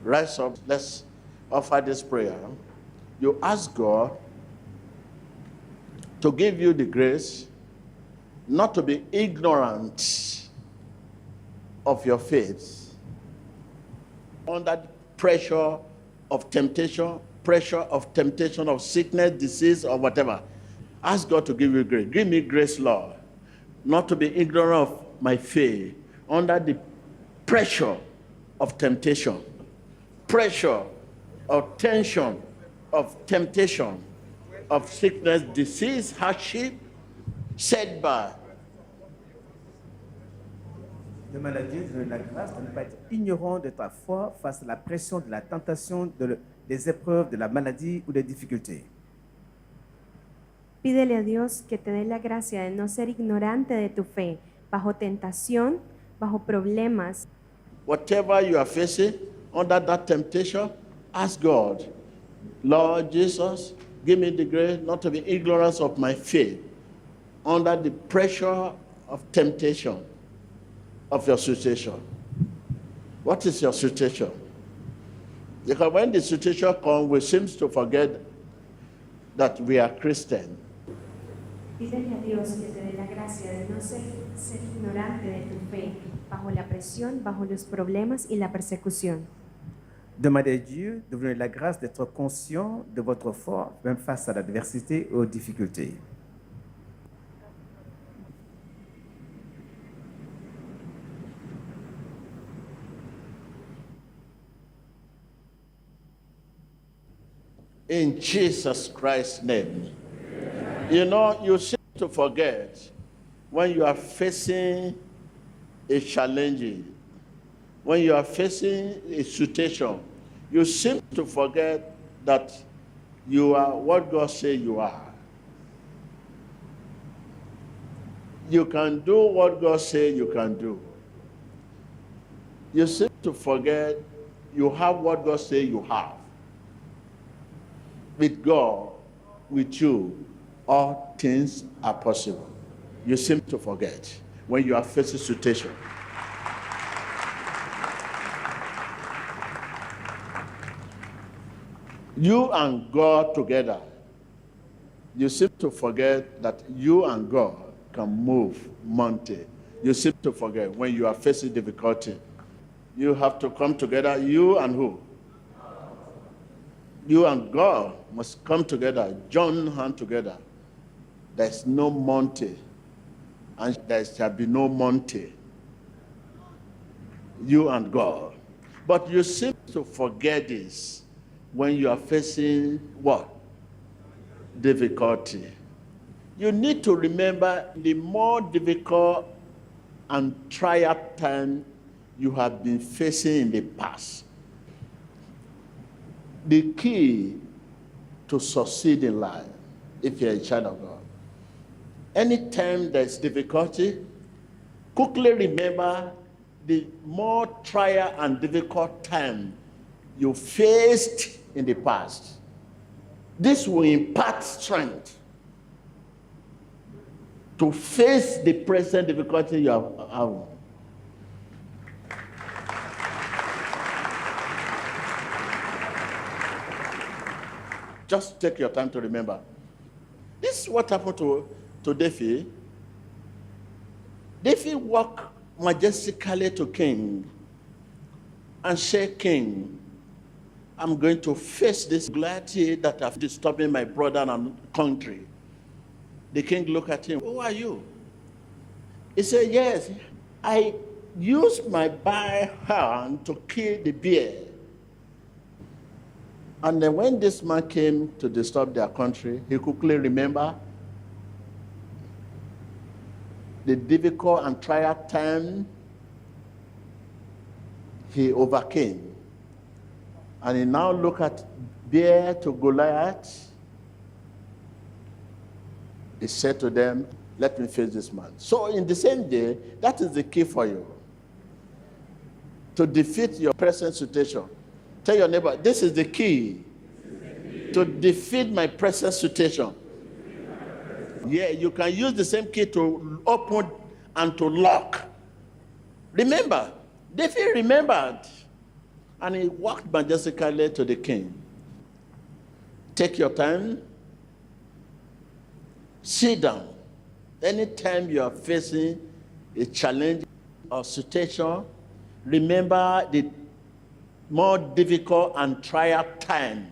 Rise up. Let's offer this prayer. You ask God to give you the grace not to be ignorant of your faith under the pressure of temptation of sickness, disease, or whatever. Ask God to give you grace. Give me grace, Lord, not to be ignorant of my faith under the pressure of temptation, pressure of tension, of temptation, of sickness, disease, hardship, setback. Demande à Dieu de donner la grâce de ne pas être ignorant de ta foi face à la pression de la tentation, des épreuves, de la maladie ou des difficultés. Pídele a Dios que te dé la gracia de no ser ignorante de tu fe, bajo tentación, bajo problemas. Whatever you are facing under that temptation, ask God, Lord Jesus, give me the grace not to be ignorant of my faith under the pressure of temptation of your situation. What is your situation? Because when the situation comes, we seem to forget that we are Christian. Pídele a Dios que te dé la gracia de no ser ignorante de tu fe, bajo la presión, bajo los problemas y la persecución. Demandez à Dieu de vous donner la grâce d'être conscient de votre foi, même face à l'adversité et aux difficultés. In Jesus Christ's name. You know, you seem to forget when you are facing a challenge, when you are facing a situation, you seem to forget that you are what God says you are. You can do what God says you can do. You seem to forget you have what God says you have. With God, with you, all things are possible. You seem to forget when you are facing situation. You and God together, you seem to forget that you and God can move mountain. You seem to forget when you are facing difficulty. You have to come together, you and who? You and God must come together, join hands together. There's no mountain, and there shall be no mountain. You and God. But you seem to forget this when you are facing what? Difficulty. You need to remember the more difficult and trial time you have been facing in the past. The key to succeed in life, if you're a child of God, anytime there's difficulty, quickly remember the more trial and difficult time you faced in the past. This will impart strength to face the present difficulty you have. Just take your time to remember. This is what happened to David. David walked majestically to king and said, King, I'm going to face this gladness that have disturbing my brother and country. The king looked at him. Who are you? He said, yes, I used my bare hand to kill the bear. And then when this man came to disturb their country, he quickly remembered the difficult and trial time he overcame. And he now look at bear to Goliath. He said to them, let me face this man. So in the same day, that is the key for you. To defeat your present situation. Tell your neighbor, this is the key to defeat my present situation. Yeah, you can use the same key to open and to lock. Remember, David remembered And he walked majestically to the king. Take your time. Sit down. Anytime you are facing a challenge or situation, remember the more difficult and trial time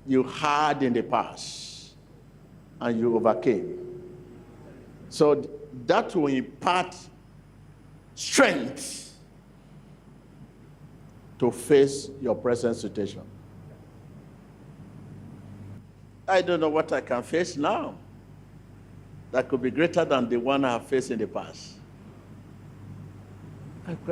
you had in the past and you overcame. So that will impart strength to face your present situation. I don't know what I can face now that could be greater than the one I have faced in the past.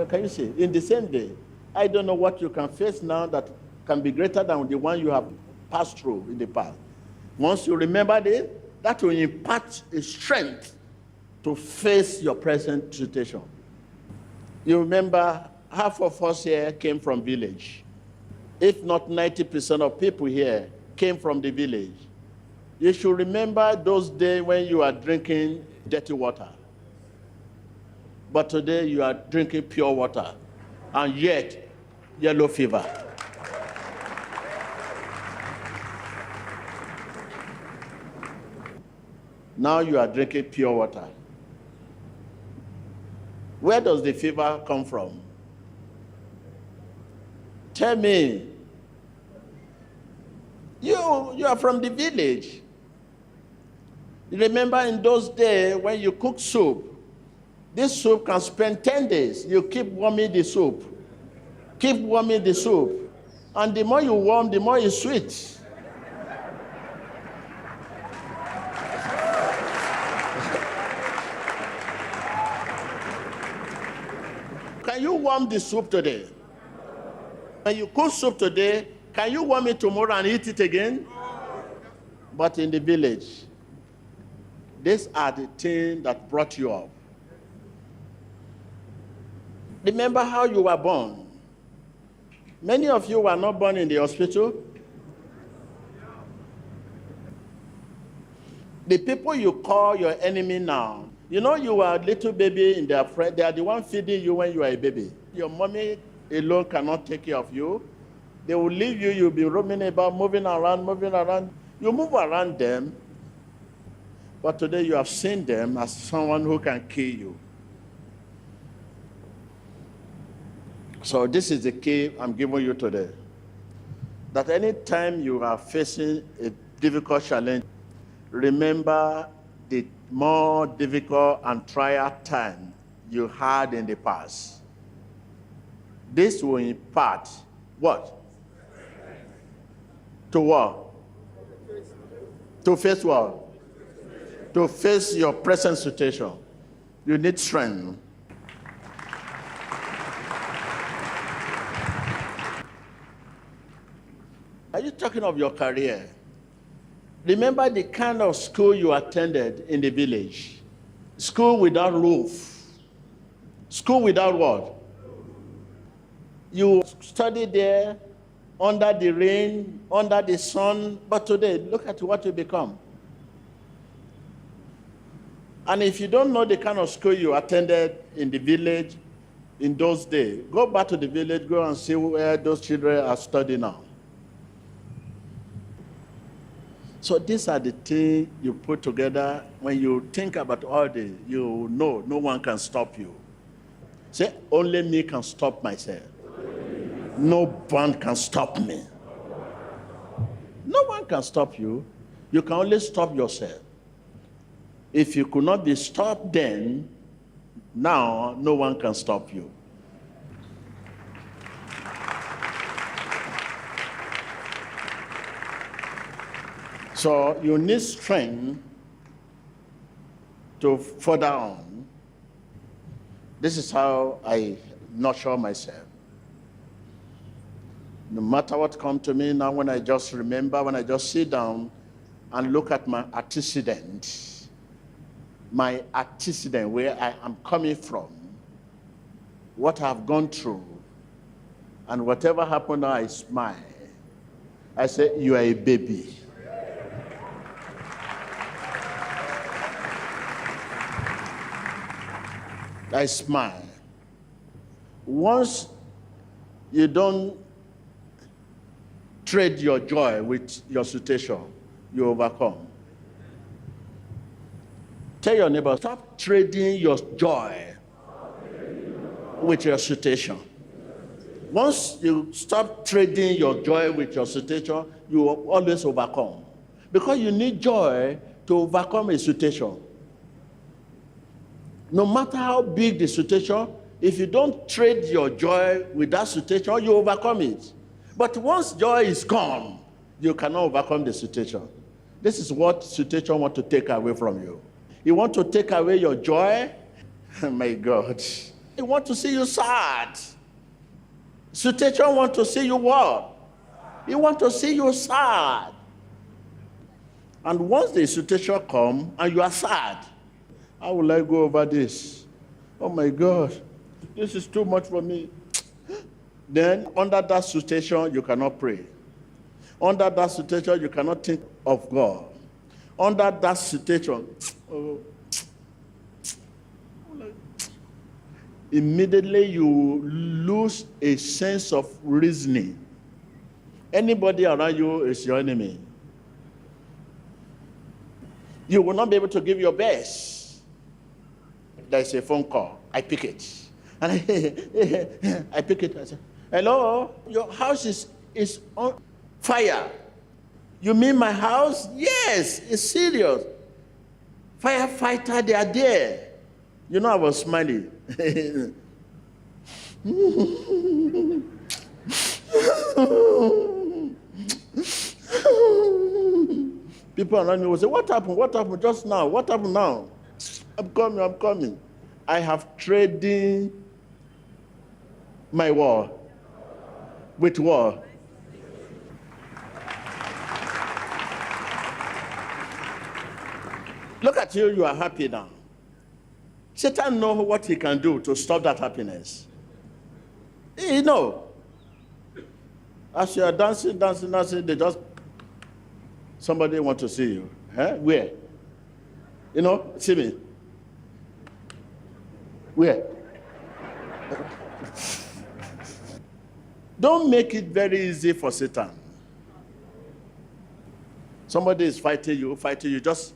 Can you see? In the same day, I don't know what you can face now that can be greater than the one you have passed through in the past. Once you remember this, that will impart a strength to face your present situation. You remember, half of us here came from village. If not 90% of people here came from the village. You should remember those days when you are drinking dirty water. But today you are drinking pure water, and yet yellow fever. Now you are drinking pure water. Where does the fever come from? Tell me. You are from the village. You remember in those days when you cook soup, this soup can spend 10 days. You keep warming the soup. Keep warming the soup. And the more you warm, the more it's sweet. Can you warm the soup today? When you cook soup today, can you warm it tomorrow and eat it again? But in the village, these are the things that brought you up. Remember how you were born. Many of you were not born in the hospital. The people you call your enemy now, you know you were a little baby in their friend. They are the one feeding you when you are a baby. Your mommy alone cannot take care of you. They will leave you. You'll be roaming about, moving around. You move around them. But today you have seen them as someone who can kill you. So this is the key I'm giving you today. That anytime you are facing a difficult challenge, remember the more difficult and trial time you had in the past. This will impart what? To what? To face what? To face your present situation. You need strength. Are you talking of your career? Remember the kind of school you attended in the village. School without roof. School without what? You studied there under the rain, under the sun, but today, look at what you become. And if you don't know the kind of school you attended in the village in those days, go back to the village, go and see where those children are studying now. So these are the things you put together. When you think about all this, you know no one can stop you. Say, only me can stop myself. No one can stop me. No one can stop you. You can only stop yourself. If you could not be stopped then, now no one can stop you. So you need strength to further on. This is how I nurture myself. No matter what comes to me now, when I just remember, when I just sit down and look at my antecedent, where I am coming from, what I've gone through, and whatever happened now, I smile. I say, you are a baby. I smile. Once You don't trade your joy with your situation. You overcome. Tell your neighbor, stop trading your joy with your situation. Once you stop trading your joy with your situation, you will always overcome. Because you need joy to overcome a situation. No matter how big the situation, if you don't trade your joy with that situation, you overcome it. But once joy is gone, you cannot overcome the situation. This is what situation want to take away from you. You want to take away your joy? Oh my God. He want to see you sad. Situation want to see you what? He want to see you sad. And once the situation come and you are sad, how will I go over this? Oh my God, this is too much for me. Then under that situation, you cannot pray. Under that situation, you cannot think of God. Under that situation, immediately you lose a sense of reasoning. Anybody around you is your enemy. You will not be able to give your best. There's a phone call. I pick it. And I pick it. I say, hello? Your house is on fire. You mean my house? Yes, it's serious. Firefighter, they are there. You know, I was smiling. People around me will say, what happened? What happened just now? What happened now? I'm coming. I have traded my war with war. Look at you, you are happy now. Satan knows what he can do to stop that happiness. You know, as you are dancing, they just, somebody want to see you. Where? You know, see me. Where? Don't make it very easy for Satan. Somebody is fighting you, just,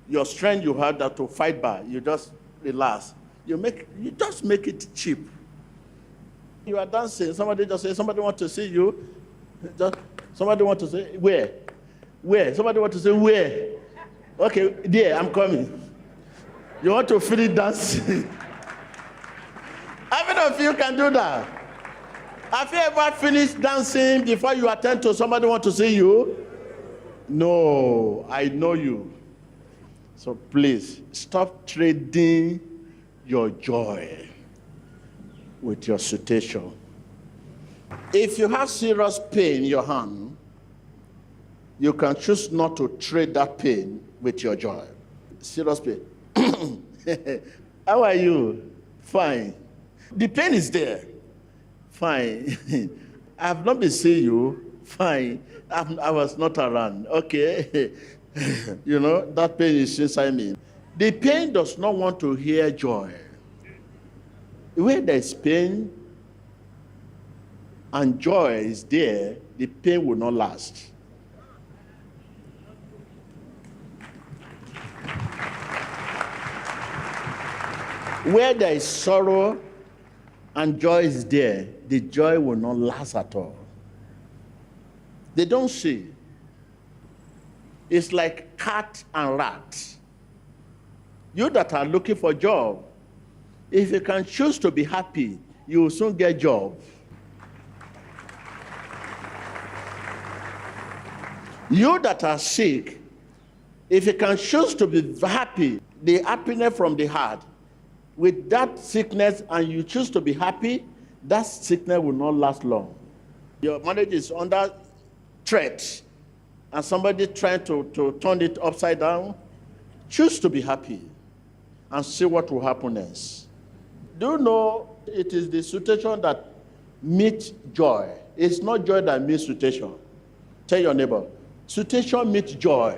your strength you have that to fight by, you just relax. You just make it cheap. You are dancing, somebody just say, somebody want to see you. Somebody want to say, where? Where? Somebody want to say, where? Okay, there, I'm coming. You want to finish dancing? How many of you can do that? Have you ever finished dancing before you attend to somebody want to see you? No, I know you. So please, stop trading your joy with your situation. If you have serious pain in your hand, you can choose not to trade that pain with your joy. Serious pain. How are you? Fine. The pain is there. Fine. I have not been seeing you. Fine. I was not around. Okay. You know, that pain is inside me. The pain does not want to hear joy. Where there is pain and joy is there, the pain will not last. Where there is sorrow and joy is there, the joy will not last at all. They don't see. It's like cat and rat. You that are looking for a job, if you can choose to be happy, you will soon get a job. You that are sick, if you can choose to be happy, the happiness from the heart, with that sickness and you choose to be happy, that sickness will not last long. Your marriage is under threat and somebody trying to turn it upside down. Choose to be happy and see what will happen next. Do you know it is the situation that meets joy? It's not joy that meets situation. Tell your neighbor, situation meets joy.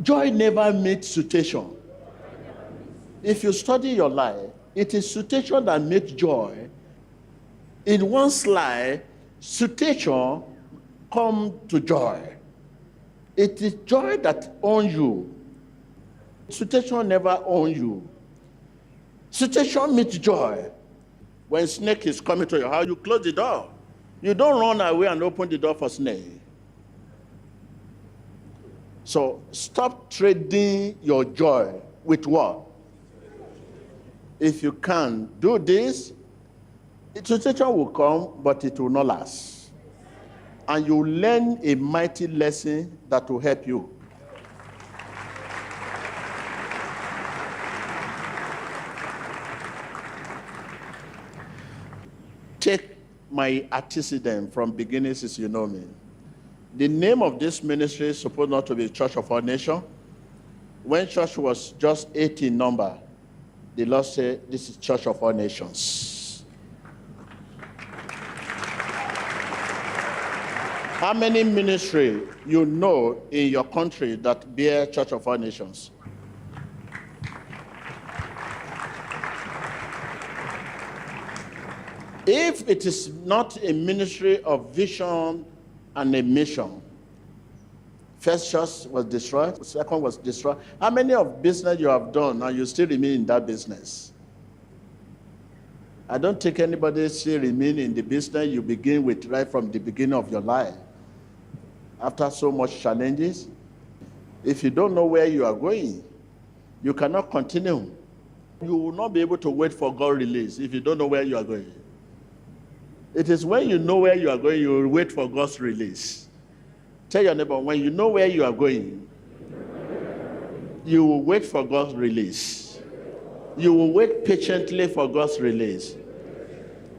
Joy never meets situation. If you study your life, it is situation that makes joy. In one slide, situation come to joy. It is joy that owns you. Situation never owns you. Situation meets joy. When snake is coming to your house, you close the door. You don't run away and open the door for snake. So stop trading your joy with what? If you can do this, the situation will come, but it will not last. And you learn a mighty lesson that will help you. Take my antecedent from beginning since you know me. The name of this ministry is supposed not to be Church of All Nations. When church was just 8 in number, the Lord said, this is Church of All Nations. How many ministry you know in your country that bear Church of All Nations? If it is not a ministry of vision and a mission, first church was destroyed, second was destroyed. How many of business you have done and you still remain in that business? I don't think anybody still remain in the business you begin with right from the beginning of your life. After so much challenges, if you don't know where you are going, you cannot continue. You will not be able to wait for God's release if you don't know where you are going. It is when you know where you are going, you will wait for God's release. Tell your neighbor, when you know where you are going, you will wait for God's release. You will wait patiently for God's release.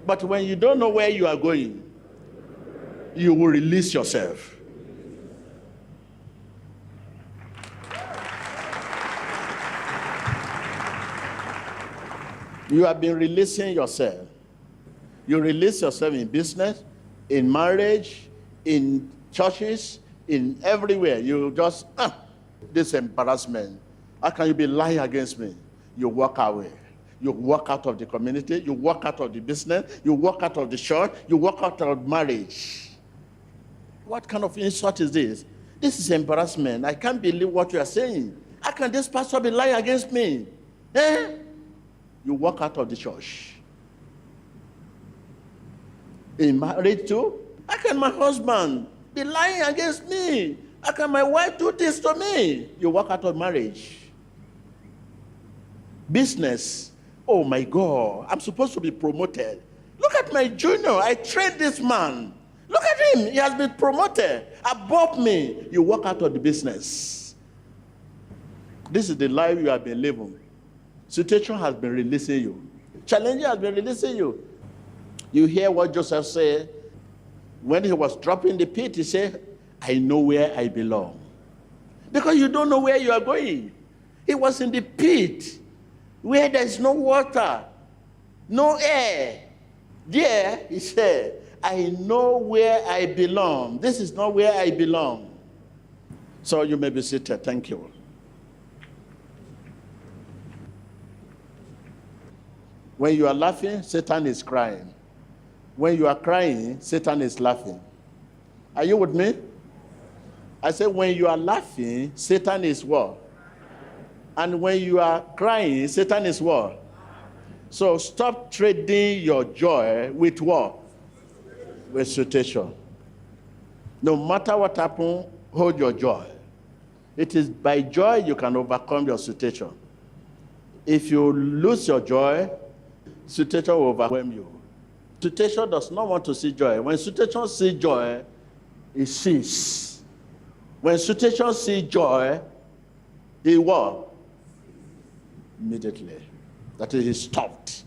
But when you don't know where you are going, you will release yourself. You have been releasing yourself. You release yourself in business, in marriage, in churches, in everywhere. You just, this embarrassment. How can you be lying against me? You walk away. You walk out of the community. You walk out of the business. You walk out of the church. You walk out of marriage. What kind of insult is this? This is embarrassment. I can't believe what you are saying. How can this pastor be lying against me? You walk out of the church. In marriage too, how can my husband be lying against me? How can my wife do this to me? You walk out of marriage. Business, oh my God, I'm supposed to be promoted. Look at my junior, I trained this man. Look at him, he has been promoted above me. You walk out of the business. This is the life you have been living. Situation has been releasing you. Challenge has been releasing you. You hear what Joseph said when he was dropping the pit. He said, I know where I belong. Because you don't know where you are going. He was in the pit where there is no water, no air. There, he said, I know where I belong. This is not where I belong. So you may be seated. Thank you. When you are laughing, Satan is crying. When you are crying, Satan is laughing. Are you with me? I said, when you are laughing, Satan is what? And when you are crying, Satan is what? So stop trading your joy with what? With situation. No matter what happens, hold your joy. It is by joy you can overcome your situation. If you lose your joy, situation will overwhelm you. Situation does not want to see joy. When situation sees joy, it ceases. When situation sees joy, it what? Immediately. That is, it stopped.